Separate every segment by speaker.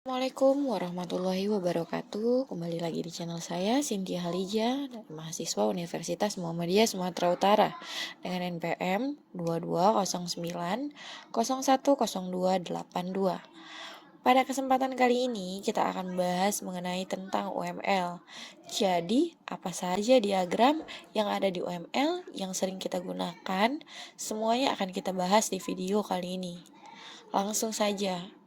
Speaker 1: Assalamualaikum warahmatullahi wabarakatuh. Kembali lagi di channel saya, Cynthia Halija, mahasiswa Universitas Muhammadiyah Sumatera Utara dengan NPM 2209010282. Pada kesempatan kali ini kita akan bahas mengenai tentang UML. Jadi, apa saja diagram yang ada di UML yang sering kita gunakan? Semuanya akan kita bahas di video kali ini. Langsung saja.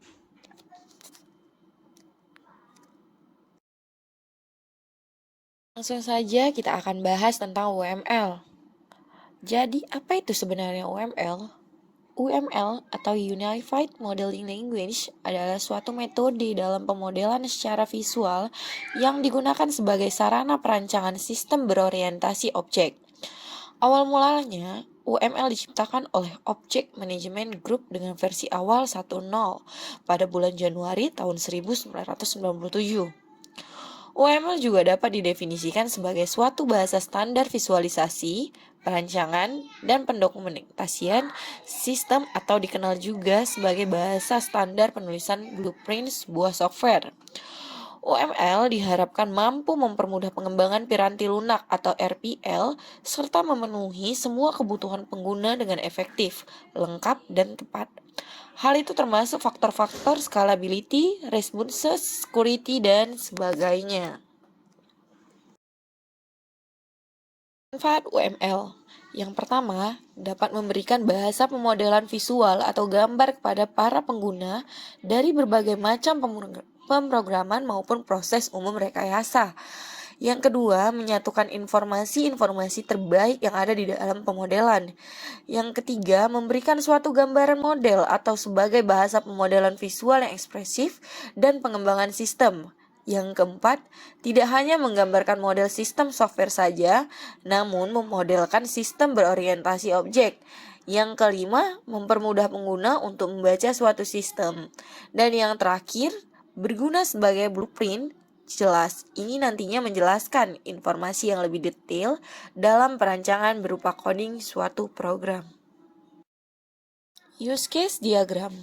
Speaker 1: Langsung saja kita akan bahas tentang UML. Jadi, apa itu sebenarnya UML? UML atau Unified Modeling Language adalah suatu metode dalam pemodelan secara visual yang digunakan sebagai sarana perancangan sistem berorientasi objek. Awal mulanya, UML diciptakan oleh Object Management Group dengan versi awal 1.0 pada bulan Januari tahun 1997. UML juga dapat didefinisikan sebagai suatu bahasa standar visualisasi, perancangan, dan pendokumentasian sistem atau dikenal juga sebagai bahasa standar penulisan blueprint sebuah software. UML diharapkan mampu mempermudah pengembangan piranti lunak atau RPL serta memenuhi semua kebutuhan pengguna dengan efektif, lengkap, dan tepat. Hal itu termasuk faktor-faktor scalability, responsiveness, security, dan sebagainya. Manfaat UML. Yang pertama, dapat memberikan bahasa pemodelan visual atau gambar kepada para pengguna dari berbagai macam pemrograman maupun proses umum rekayasa. Yang kedua, menyatukan informasi-informasi terbaik yang ada di dalam pemodelan. Yang ketiga, memberikan suatu gambaran model atau sebagai bahasa pemodelan visual yang ekspresif dan pengembangan sistem. Yang keempat, tidak hanya menggambarkan model sistem software saja, namun memodelkan sistem berorientasi objek. Yang kelima, mempermudah pengguna untuk membaca suatu sistem. Dan yang terakhir, berguna sebagai blueprint. Jelas, ini nantinya menjelaskan informasi yang lebih detail dalam perancangan berupa coding suatu program. Use case diagram.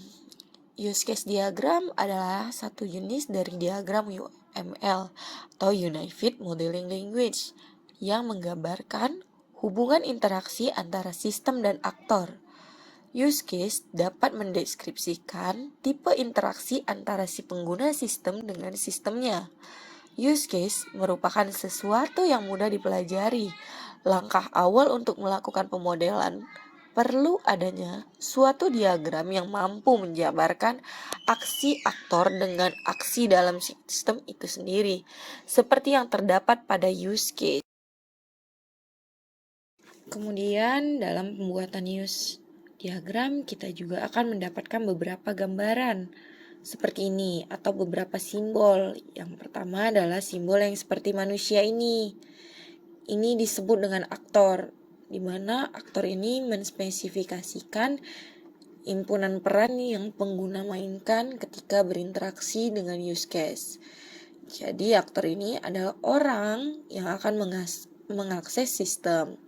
Speaker 1: Use case diagram adalah satu jenis dari diagram UML atau Unified Modeling Language yang menggambarkan hubungan interaksi antara sistem dan aktor. Use case dapat mendeskripsikan tipe interaksi antara si pengguna sistem dengan sistemnya. Use case merupakan sesuatu yang mudah dipelajari. Langkah awal untuk melakukan pemodelan perlu adanya suatu diagram yang mampu menjabarkan aksi aktor dengan aksi dalam sistem itu sendiri, seperti yang terdapat pada use case. Kemudian dalam pembuatan use diagram kita juga akan mendapatkan beberapa gambaran seperti ini atau beberapa simbol. Yang pertama adalah simbol yang seperti manusia ini. Ini disebut dengan aktor, di mana aktor ini menspesifikasikan impunan peran yang pengguna mainkan ketika berinteraksi dengan use case. Jadi aktor ini adalah orang yang akan mengakses sistem.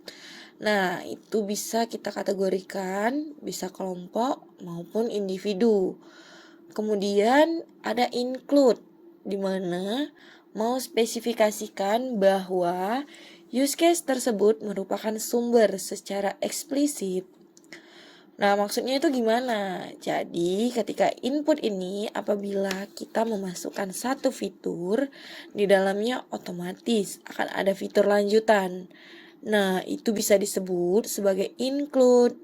Speaker 1: Nah, itu bisa kita kategorikan, bisa kelompok maupun individu. Kemudian ada include, di mana mau spesifikasikan bahwa use case tersebut merupakan sumber secara eksplisit. Nah, maksudnya itu gimana? Jadi, ketika input ini apabila kita memasukkan satu fitur, di dalamnya otomatis akan ada fitur lanjutan. Nah, itu bisa disebut sebagai include.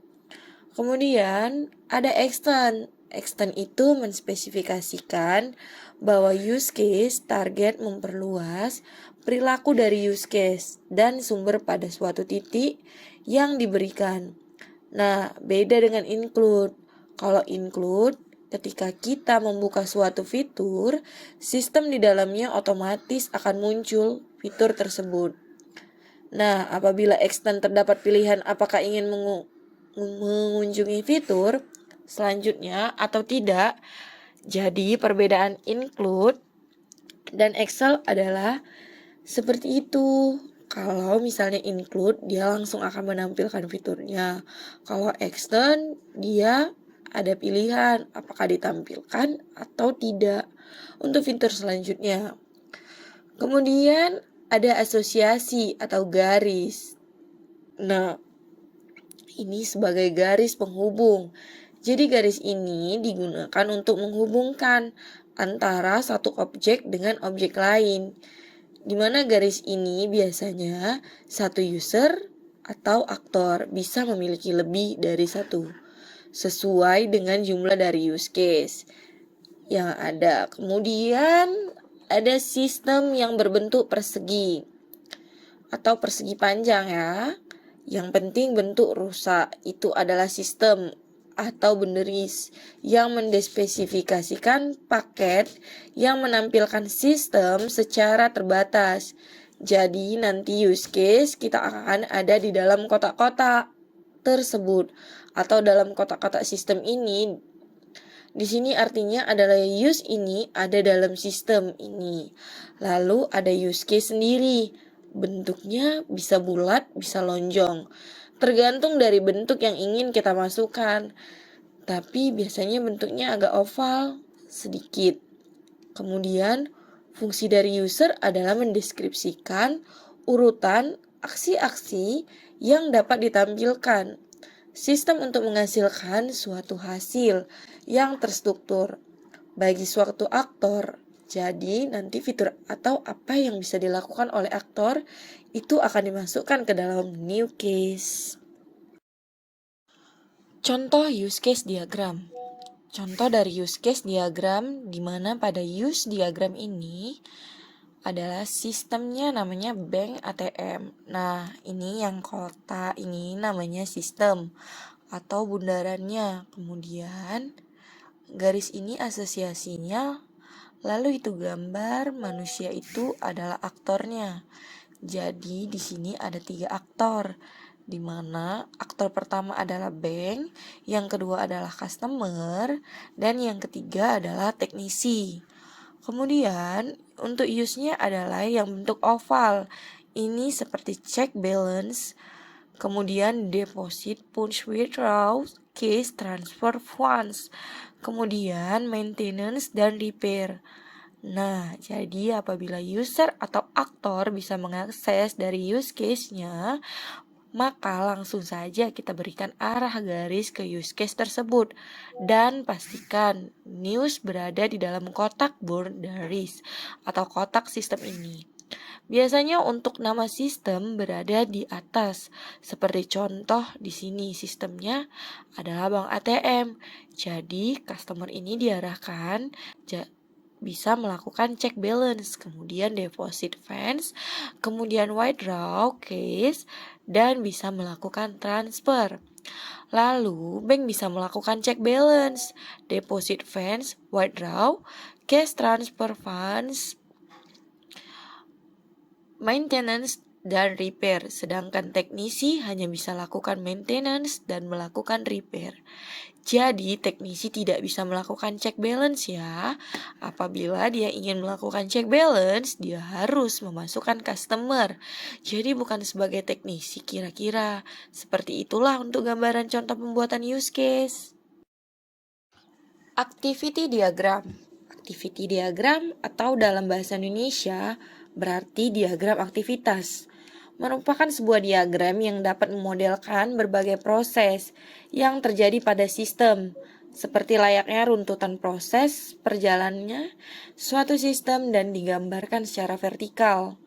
Speaker 1: Kemudian ada extend. Extend itu menspesifikasikan bahwa use case target memperluas perilaku dari use case dan sumber pada suatu titik yang diberikan. Nah, beda dengan include. Kalau include, ketika kita membuka suatu fitur, sistem di dalamnya otomatis akan muncul fitur tersebut. Nah, apabila extend terdapat pilihan apakah ingin mengunjungi fitur selanjutnya atau tidak. Jadi perbedaan include dan Excel adalah seperti itu. Kalau misalnya include, dia langsung akan menampilkan fiturnya. Kalau extend, dia ada pilihan apakah ditampilkan atau tidak untuk fitur selanjutnya. Kemudian ada asosiasi atau garis. Nah, ini sebagai garis penghubung. Jadi garis ini digunakan untuk menghubungkan antara satu objek dengan objek lain. Di mana garis ini biasanya satu user atau aktor bisa memiliki lebih dari satu, sesuai dengan jumlah dari use case yang ada. Kemudian ada sistem yang berbentuk persegi atau persegi panjang ya. Yang penting bentuk rusak itu adalah sistem atau beneris yang mendespesifikasikan paket yang menampilkan sistem secara terbatas. Jadi nanti use case kita akan ada di dalam kotak-kotak tersebut atau dalam kotak-kotak sistem ini. Di sini artinya adalah use ini ada dalam sistem ini. Lalu ada use case sendiri. Bentuknya bisa bulat, bisa lonjong. Tergantung dari bentuk yang ingin kita masukkan. Tapi biasanya bentuknya agak oval sedikit. Kemudian fungsi dari user adalah mendeskripsikan urutan aksi-aksi yang dapat ditampilkan. Sistem untuk menghasilkan suatu hasil yang terstruktur bagi suatu aktor. Jadi nanti fitur atau apa yang bisa dilakukan oleh aktor itu akan dimasukkan ke dalam new case. Contoh use case diagram. Contoh dari use case diagram di mana pada use diagram ini adalah sistemnya namanya bank ATM. Nah, ini yang kotak ini namanya sistem atau bundarannya. Kemudian garis ini asosiasinya, lalu itu gambar manusia itu adalah aktornya. Jadi di sini ada 3 aktor, di mana aktor pertama adalah bank, yang kedua adalah customer, dan yang ketiga adalah teknisi. Kemudian untuk use-nya adalah yang bentuk oval. Ini seperti check balance, kemudian deposit, punch, withdraw, cash, transfer funds, kemudian maintenance dan repair. Nah, jadi apabila user atau aktor bisa mengakses dari use case-nya, maka langsung saja kita berikan arah garis ke use case tersebut dan pastikan news berada di dalam kotak boundaries atau kotak sistem ini. Biasanya untuk nama sistem berada di atas. Seperti contoh di sini sistemnya adalah bank ATM. Jadi customer ini diarahkan bisa melakukan check balance, kemudian deposit funds, kemudian withdraw cash, dan bisa melakukan transfer. Lalu, bank bisa melakukan check balance, deposit funds, withdraw, cash transfer funds, maintenance, dan repair. Sedangkan teknisi hanya bisa lakukan maintenance dan melakukan repair. Jadi teknisi tidak bisa melakukan check balance ya. Apabila dia ingin melakukan check balance, dia harus memasukkan customer. Jadi bukan sebagai teknisi kira-kira. Seperti itulah untuk gambaran contoh pembuatan use case. Activity diagram. Activity diagram atau dalam bahasa Indonesia berarti diagram aktivitas. Merupakan sebuah diagram yang dapat memodelkan berbagai proses yang terjadi pada sistem, seperti layaknya runtutan proses perjalanannya suatu sistem dan digambarkan secara vertikal.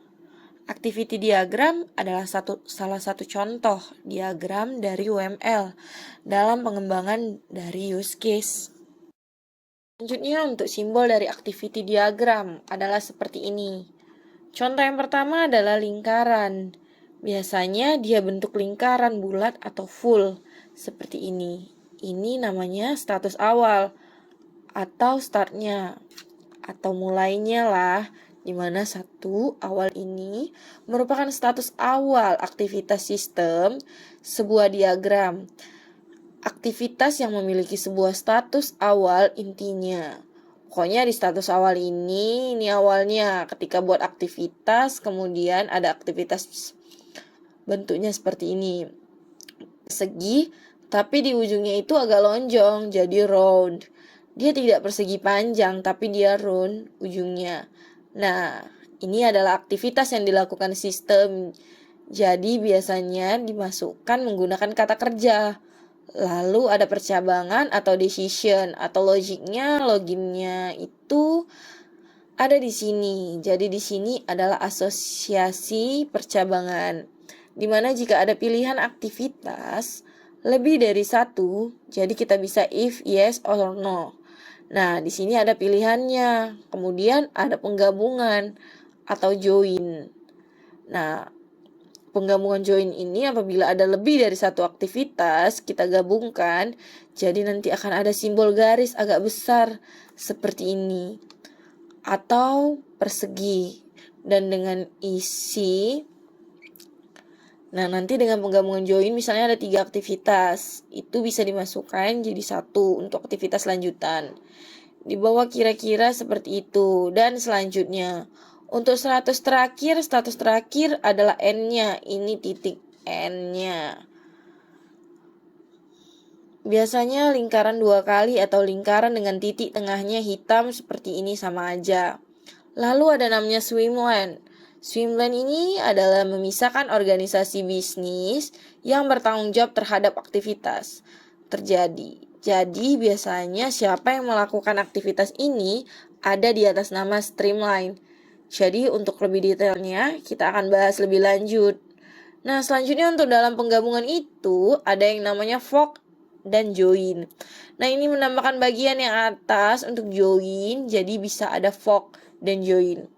Speaker 1: Activity diagram adalah salah satu contoh diagram dari UML dalam pengembangan dari use case. Selanjutnya untuk simbol dari activity diagram adalah seperti ini. Contoh yang pertama adalah lingkaran. Biasanya dia bentuk lingkaran bulat atau full seperti ini. Ini namanya status awal atau startnya atau mulainya lah, dimana satu awal ini merupakan status awal aktivitas sistem sebuah diagram. Aktivitas yang memiliki sebuah status awal intinya. Pokoknya di status awal ini awalnya ketika buat aktivitas, kemudian ada aktivitas bentuknya seperti ini. Persegi Tapi di ujungnya itu agak lonjong, jadi round. Dia tidak persegi panjang, tapi dia round ujungnya. Nah, ini adalah aktivitas yang dilakukan sistem. Jadi biasanya dimasukkan menggunakan kata kerja. Lalu ada percabangan atau decision atau loginnya itu ada di sini. Jadi di sini adalah asosiasi percabangan. Dimana jika ada pilihan aktivitas lebih dari satu, jadi kita bisa if, yes, or no. Nah, di sini ada pilihannya. Kemudian ada penggabungan atau join. Nah, penggabungan join ini apabila ada lebih dari satu aktivitas, kita gabungkan, jadi nanti akan ada simbol garis agak besar seperti ini. Atau persegi. Dan dengan isi, nah nanti dengan penggabungan join misalnya ada 3 aktivitas, itu bisa dimasukkan jadi satu untuk aktivitas lanjutan. Di bawah kira-kira seperti itu. Dan selanjutnya untuk status terakhir adalah N-nya. Ini titik N-nya. Biasanya lingkaran 2 kali atau lingkaran dengan titik tengahnya hitam seperti ini sama aja. Lalu ada namanya swimlane. Swimlane ini adalah memisahkan organisasi bisnis yang bertanggung jawab terhadap aktivitas terjadi. Jadi biasanya siapa yang melakukan aktivitas ini ada di atas nama streamline. Jadi untuk lebih detailnya kita akan bahas lebih lanjut. Nah, selanjutnya untuk dalam penggabungan itu ada yang namanya fork dan join. Nah, ini menambahkan bagian yang atas untuk join, jadi bisa ada fork dan join.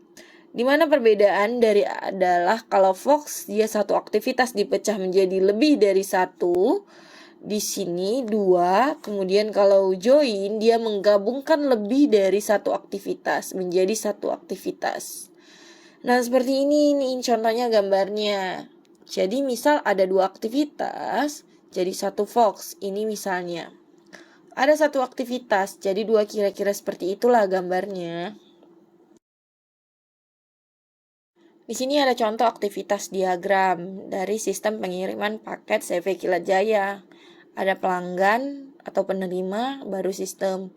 Speaker 1: Dimana perbedaan dari adalah kalau fork dia satu aktivitas dipecah menjadi lebih dari satu, di sini 2. Kemudian kalau join dia menggabungkan lebih dari satu aktivitas menjadi satu aktivitas. Nah, seperti ini contohnya gambarnya. Jadi misal ada 2 aktivitas, jadi satu fox. Ini misalnya. Ada satu aktivitas, jadi 2 kira-kira seperti itulah gambarnya. Di sini ada contoh aktivitas diagram dari sistem pengiriman paket CV Kilat Jaya. Ada pelanggan atau penerima, baru sistem.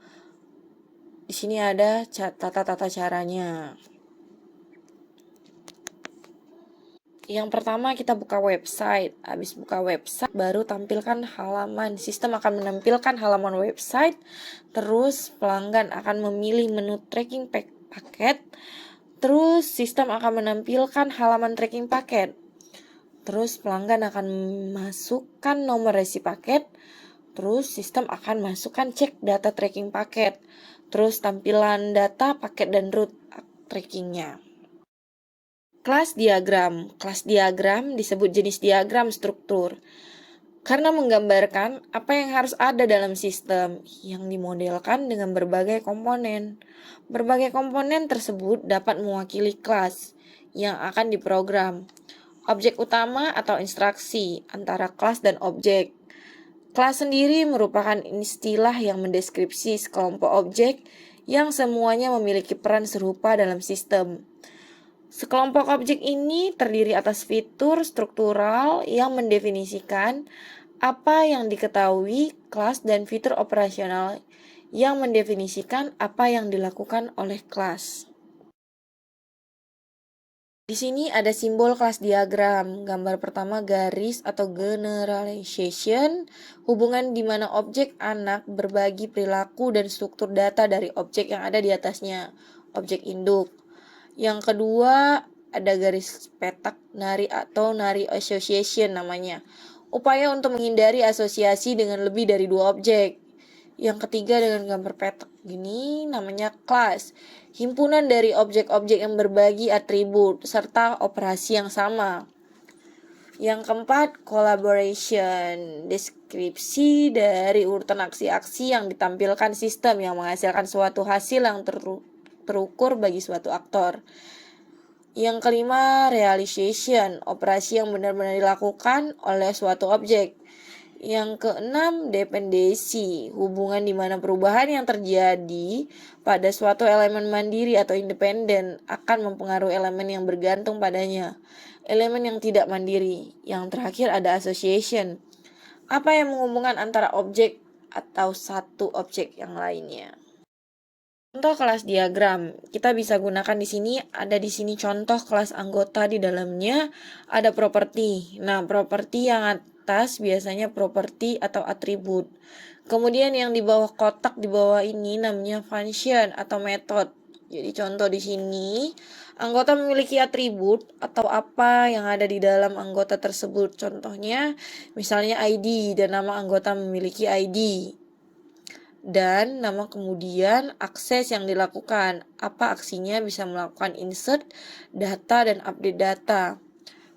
Speaker 1: Di sini ada tata caranya. Yang pertama kita buka website. Habis buka website baru tampilkan halaman. Sistem akan menampilkan halaman website. Terus pelanggan akan memilih menu tracking paket. Terus sistem akan menampilkan halaman tracking paket. Terus pelanggan akan masukkan nomor resi paket. Terus sistem akan masukkan cek data tracking paket. Terus tampilan data paket dan route trackingnya. Kelas diagram. Kelas diagram disebut jenis diagram struktur karena menggambarkan apa yang harus ada dalam sistem yang dimodelkan dengan berbagai komponen. Berbagai komponen tersebut dapat mewakili kelas yang akan diprogram. Objek utama atau instruksi antara kelas dan objek. Kelas sendiri merupakan istilah yang mendeskripsi sekelompok objek yang semuanya memiliki peran serupa dalam sistem. Sekelompok objek ini terdiri atas fitur struktural yang mendefinisikan apa yang diketahui kelas dan fitur operasional yang mendefinisikan apa yang dilakukan oleh kelas. Di sini ada simbol kelas diagram. Gambar pertama garis atau generalization, hubungan di mana objek anak berbagi perilaku dan struktur data dari objek yang ada di atasnya, objek induk. Yang kedua ada garis petak nari atau nari association namanya. Upaya untuk menghindari asosiasi dengan lebih dari 2 objek. Yang ketiga dengan gambar petak gini namanya class. Himpunan dari objek-objek yang berbagi atribut serta operasi yang sama. Yang keempat, collaboration. Deskripsi dari urutan aksi-aksi yang ditampilkan sistem yang menghasilkan suatu hasil yang terukur bagi suatu aktor. Yang kelima, realization, operasi yang benar-benar dilakukan oleh suatu objek. Yang keenam, dependensi, hubungan di mana perubahan yang terjadi pada suatu elemen mandiri atau independen akan mempengaruhi elemen yang bergantung padanya. Elemen yang tidak mandiri. Yang terakhir ada association. Apa yang menghubungkan antara objek atau satu objek yang lainnya? Contoh kelas diagram, kita bisa gunakan di sini, ada di sini contoh kelas anggota, di dalamnya ada properti. Nah, properti yang atas biasanya properti atau atribut. Kemudian yang di bawah kotak di bawah ini namanya function atau method. Jadi contoh di sini, anggota memiliki atribut atau apa yang ada di dalam anggota tersebut. Contohnya, misalnya ID dan nama anggota memiliki ID. Dan nama kemudian akses yang dilakukan. Apa aksinya? Bisa melakukan insert data dan update data.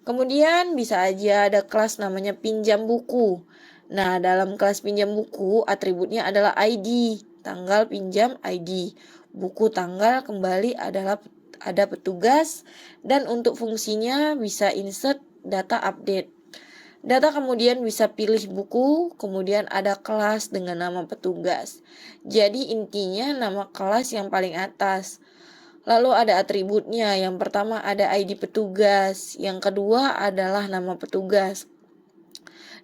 Speaker 1: Kemudian bisa aja ada kelas namanya pinjam buku. Nah, dalam kelas pinjam buku atributnya adalah ID, tanggal pinjam ID. Buku tanggal kembali adalah ada petugas, dan untuk fungsinya bisa insert data update. Data kemudian bisa pilih buku, kemudian ada kelas dengan nama petugas. Jadi intinya nama kelas yang paling atas. Lalu ada atributnya, yang pertama ada ID petugas, yang kedua adalah nama petugas.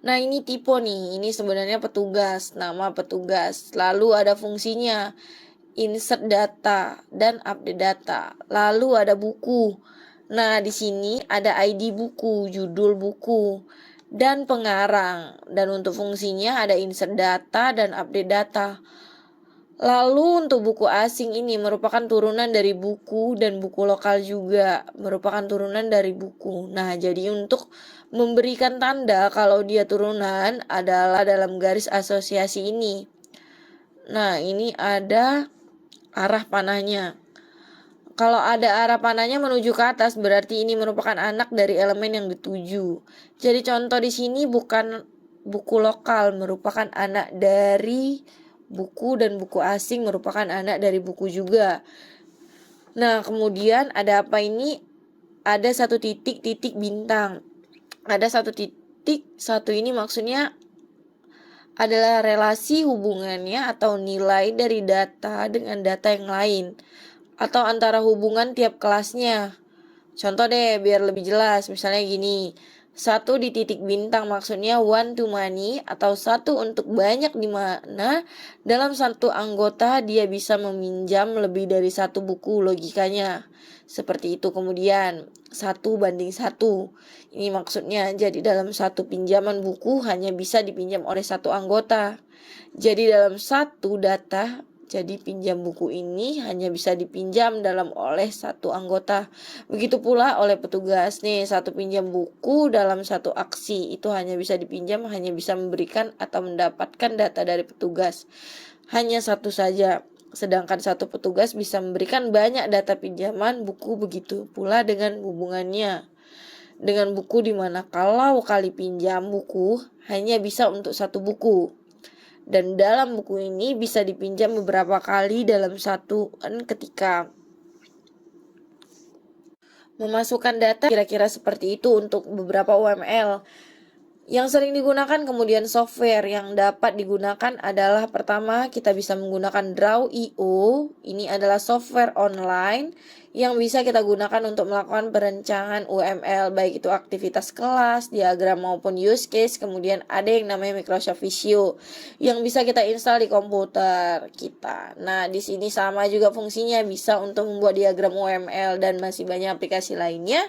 Speaker 1: Nah, ini tipe nih, ini sebenarnya petugas, nama petugas. Lalu ada fungsinya, insert data dan update data. Lalu ada buku. Nah, di sini ada ID buku, judul buku, dan pengarang. Dan untuk fungsinya ada insert data dan update data. Lalu untuk buku asing ini merupakan turunan dari buku, dan buku lokal juga merupakan turunan dari buku. Nah, jadi untuk memberikan tanda kalau dia turunan adalah dalam garis asosiasi ini. Nah, ini ada arah panahnya. Kalau ada arah panahnya menuju ke atas, berarti ini merupakan anak dari elemen yang dituju. Jadi contoh di sini bukan buku lokal, merupakan anak dari buku, dan buku asing merupakan anak dari buku juga. Nah, kemudian ada apa ini? Ada satu titik bintang. Ada satu titik, satu ini maksudnya adalah relasi hubungannya atau nilai dari data dengan data yang lain, atau antara hubungan tiap kelasnya. Contoh deh biar lebih jelas, misalnya gini, 1 di titik bintang maksudnya one to many atau satu untuk banyak, di mana dalam satu anggota dia bisa meminjam lebih dari satu buku, logikanya seperti itu. Kemudian 1:1, ini maksudnya jadi dalam satu pinjaman buku hanya bisa dipinjam oleh satu anggota. Jadi dalam satu data, jadi pinjam buku ini hanya bisa dipinjam oleh satu anggota. Begitu pula oleh petugas nih, satu pinjam buku dalam satu aksi itu hanya bisa dipinjam, hanya bisa memberikan atau mendapatkan data dari petugas. Hanya satu saja. Sedangkan satu petugas bisa memberikan banyak data pinjaman buku. Begitu pula dengan hubungannya dengan buku, di mana kalau kali pinjam buku hanya bisa untuk satu buku. Dan dalam buku ini bisa dipinjam beberapa kali dalam satu ketika. Memasukkan data kira-kira seperti itu untuk beberapa UML. Yang sering digunakan kemudian software yang dapat digunakan adalah pertama kita bisa menggunakan Draw.io. Ini adalah software online yang bisa kita gunakan untuk melakukan perencanaan UML, baik itu aktivitas kelas, diagram maupun use case. Kemudian ada yang namanya Microsoft Visio yang bisa kita install di komputer kita. Nah, di sini sama juga fungsinya, bisa untuk membuat diagram UML dan masih banyak aplikasi lainnya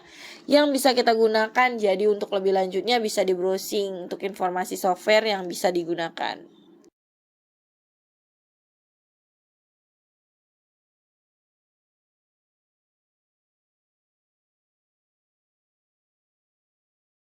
Speaker 1: yang bisa kita gunakan. Jadi untuk lebih lanjutnya bisa di browsing untuk informasi software yang bisa digunakan.